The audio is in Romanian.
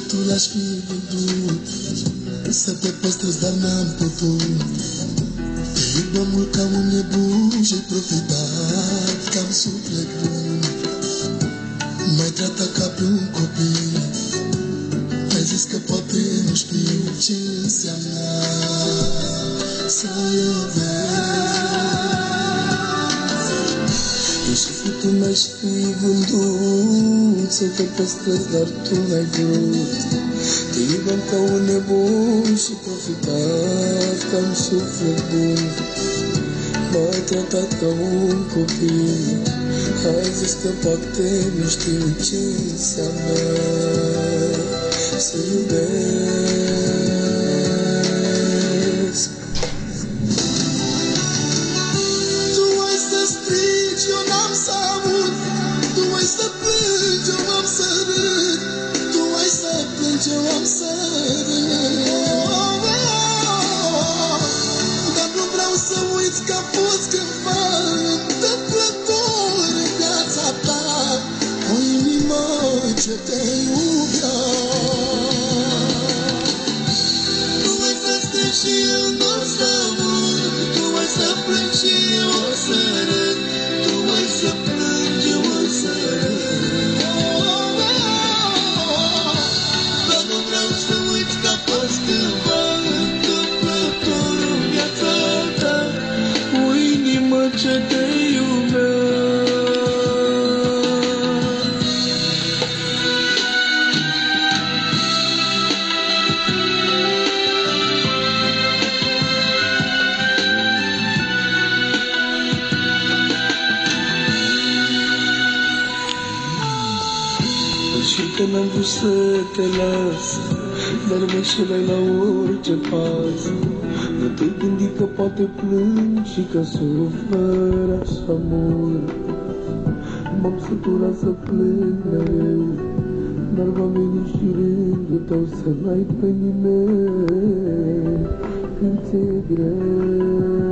sufletul aș fi vândut să te păstrez, dar n-am putut. Te iubeam mult ca un nebun și profitat că am suflet bun. M-ai tratat ca pe un copil, ai zis că poate nu știu ce înseamnă să iubesc. Eu sufletul mi-aș fi vândut să te păstrez, dar tu n-ai vrut. Te iubeam ca un nebun și profitat că am suflet bun. M-ai tratat ca un copil, ai zis că poate nu știu ce înseamnă să iubesc. Tu ai să strigi, eu n-am să aud. Tu ai să plângi, eu am să râd. Tu ai să plângi, eu am să râd. Dar nu vreau să uiți că a fost cândva întâmplător în viața ta o inimă ce te iubea. Tu ai să strigi și eu n-o să aud. Tu ai să plângi și eu o să râd. Tu ai să plângi, eu o să râd. Dar nu vreau să uiți că a fost cândva întâmplător în viața ta o inimă ce te iubea. Și că n-am vrut să te las, dar mă înșelai la orice pas. Nu te gândi că poate plâng și că sufăr așa mult. M-am săturat să plâng mereu, dar va veni și rândul tău să n-ai pe nimeni când ți-e greu.